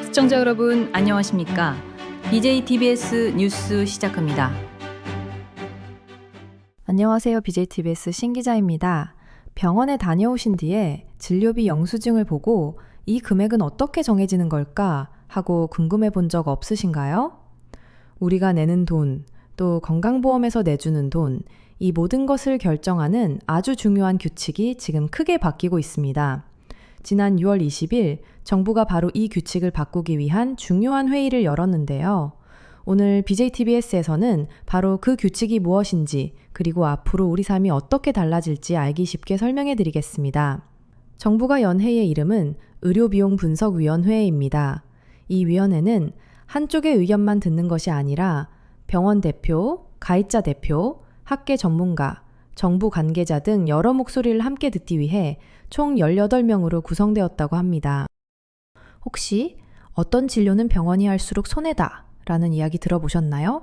시청자 여러분 안녕하십니까? BJ TBS 뉴스 시작합니다. 안녕하세요. BJ TBS 신 기자입니다. 병원에 다녀오신 뒤에 진료비 영수증을 보고 이 금액은 어떻게 정해지는 걸까 하고 궁금해 본 적 없으신가요? 우리가 내는 돈, 또 건강보험에서 내주는 돈, 이 모든 것을 결정하는 아주 중요한 규칙이 지금 크게 바뀌고 있습니다. 지난 6월 20일 정부가 바로 이 규칙을 바꾸기 위한 중요한 회의를 열었는데요. 오늘 BJTBS에서는 바로 그 규칙이 무엇인지 그리고 앞으로 우리 삶이 어떻게 달라질지 알기 쉽게 설명해 드리겠습니다. 정부가 연 회의의 이름은 의료비용분석위원회입니다. 이 위원회는 한쪽의 의견만 듣는 것이 아니라 병원 대표, 가입자 대표, 학계 전문가, 정부 관계자 등 여러 목소리를 함께 듣기 위해 총 18명으로 구성되었다고 합니다. 혹시 어떤 진료는 병원이 할수록 손해다 라는 이야기 들어보셨나요?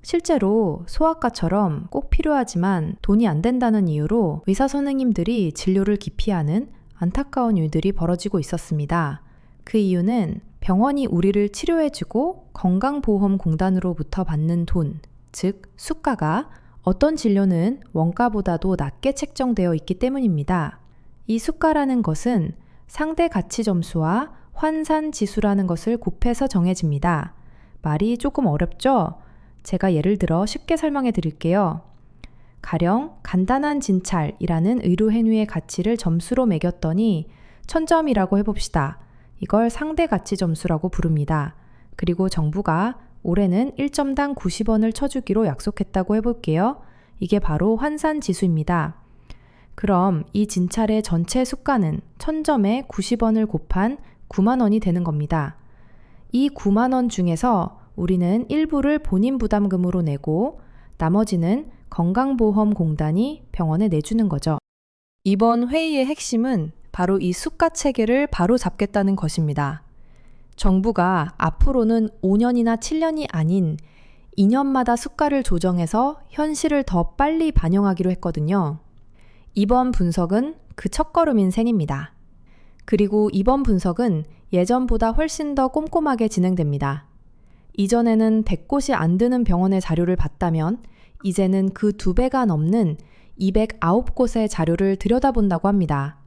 실제로 소아과처럼 꼭 필요하지만 돈이 안 된다는 이유로 의사 선생님들이 진료를 기피하는 안타까운 일들이 벌어지고 있었습니다. 그 이유는 병원이 우리를 치료해주고 건강보험공단으로부터 받는 돈, 즉 수가가 어떤 진료는 원가보다도 낮게 책정되어 있기 때문입니다. 이 수가라는 것은 상대 가치 점수와 환산 지수라는 것을 곱해서 정해집니다. 말이 조금 어렵죠? 제가 예를 들어 쉽게 설명해 드릴게요. 가령 간단한 진찰이라는 의료 행위의 가치를 점수로 매겼더니 1000점이라고 해봅시다. 이걸 상대 가치 점수라고 부릅니다. 그리고 정부가 올해는 1점당 90원을 쳐주기로 약속했다고 해볼게요. 이게 바로 환산 지수입니다. 그럼 이 진찰의 전체 수가는 1000점에 90원을 곱한 9만 원이 되는 겁니다. 이 9만 원 중에서 우리는 일부를 본인 부담금으로 내고 나머지는 건강보험공단이 병원에 내주는 거죠. 이번 회의의 핵심은 바로 이 수가 체계를 바로 잡겠다는 것입니다. 정부가 앞으로는 5년이나 7년이 아닌 2년마다 수가를 조정해서 현실을 더 빨리 반영하기로 했거든요. 이번 분석은 그 첫걸음인 셈입니다. 그리고 이번 분석은 예전보다 훨씬 더 꼼꼼하게 진행됩니다. 이전에는 100곳이 안 되는 병원의 자료를 봤다면 이제는 그 2배가 넘는 209곳의 자료를 들여다본다고 합니다.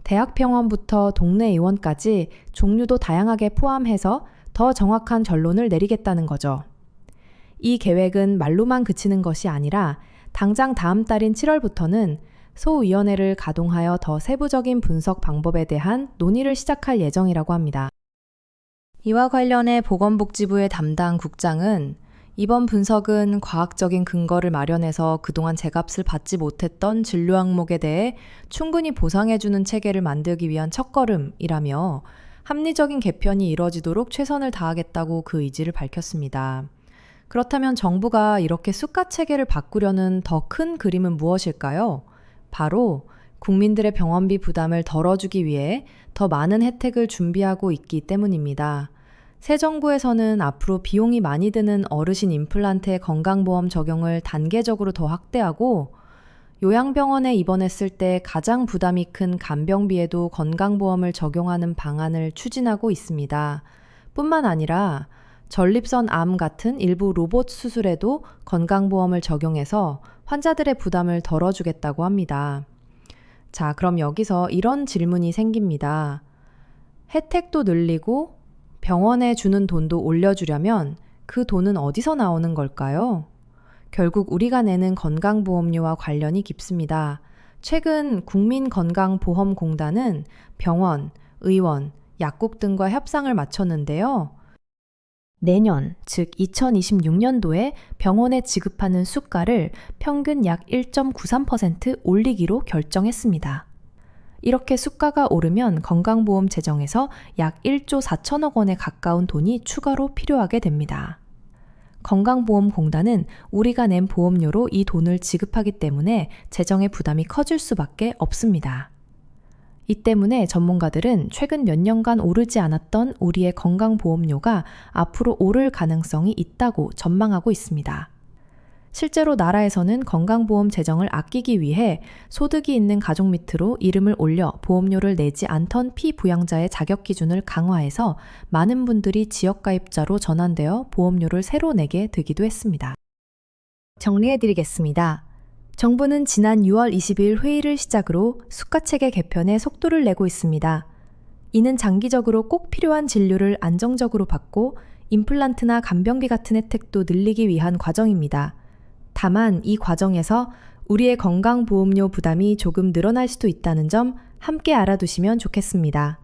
대학병원부터 동네 의원까지 종류도 다양하게 포함해서 더 정확한 결론을 내리겠다는 거죠. 이 계획은 말로만 그치는 것이 아니라 당장 다음 달인 7월부터는 소위원회를 가동하여 더 세부적인 분석 방법에 대한 논의를 시작할 예정이라고 합니다. 이와 관련해 보건복지부의 담당 국장은 이번 분석은 과학적인 근거를 마련해서 그동안 제값을 받지 못했던 진료 항목에 대해 충분히 보상해주는 체계를 만들기 위한 첫걸음이라며 합리적인 개편이 이뤄지도록 최선을 다하겠다고 그 의지를 밝혔습니다. 그렇다면 정부가 이렇게 수가 체계를 바꾸려는 더 큰 그림은 무엇일까요? 바로 국민들의 병원비 부담을 덜어주기 위해 더 많은 혜택을 준비하고 있기 때문입니다. 새 정부에서는 앞으로 비용이 많이 드는 어르신 임플란트의 건강보험 적용을 단계적으로 더 확대하고 요양병원에 입원했을 때 가장 부담이 큰 간병비에도 건강보험을 적용하는 방안을 추진하고 있습니다. 뿐만 아니라 전립선 암 같은 일부 로봇 수술에도 건강보험을 적용해서 환자들의 부담을 덜어주겠다고 합니다. 자, 그럼 여기서 이런 질문이 생깁니다. 혜택도 늘리고 병원에 주는 돈도 올려주려면 그 돈은 어디서 나오는 걸까요? 결국 우리가 내는 건강보험료와 관련이 깊습니다. 최근 국민건강보험공단은 병원, 의원, 약국 등과 협상을 마쳤는데요. 내년, 즉 2026년도에 병원에 지급하는 수가를 평균 약 1.93% 올리기로 결정했습니다. 이렇게 수가가 오르면 건강보험 재정에서 약 1조 4천억 원에 가까운 돈이 추가로 필요하게 됩니다. 건강보험공단은 우리가 낸 보험료로 이 돈을 지급하기 때문에 재정의 부담이 커질 수밖에 없습니다. 이 때문에 전문가들은 최근 몇 년간 오르지 않았던 우리의 건강보험료가 앞으로 오를 가능성이 있다고 전망하고 있습니다. 실제로 나라에서는 건강보험 재정을 아끼기 위해 소득이 있는 가족 밑으로 이름을 올려 보험료를 내지 않던 피부양자의 자격 기준을 강화해서 많은 분들이 지역가입자로 전환되어 보험료를 새로 내게 되기도 했습니다. 정리해드리겠습니다. 정부는 지난 6월 20일 회의를 시작으로 수가체계 개편에 속도를 내고 있습니다. 이는 장기적으로 꼭 필요한 진료를 안정적으로 받고 임플란트나 간병비 같은 혜택도 늘리기 위한 과정입니다. 다만 이 과정에서 우리의 건강보험료 부담이 조금 늘어날 수도 있다는 점 함께 알아두시면 좋겠습니다.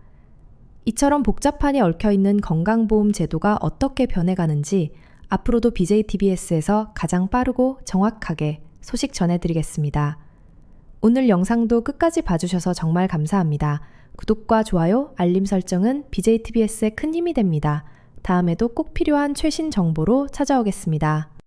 이처럼 복잡하니 얽혀있는 건강보험 제도가 어떻게 변해가는지 앞으로도 BJTBS에서 가장 빠르고 정확하게 소식 전해드리겠습니다. 오늘 영상도 끝까지 봐주셔서 정말 감사합니다. 구독과 좋아요, 알림 설정은 BJTBS에 큰 힘이 됩니다. 다음에도 꼭 필요한 최신 정보로 찾아오겠습니다.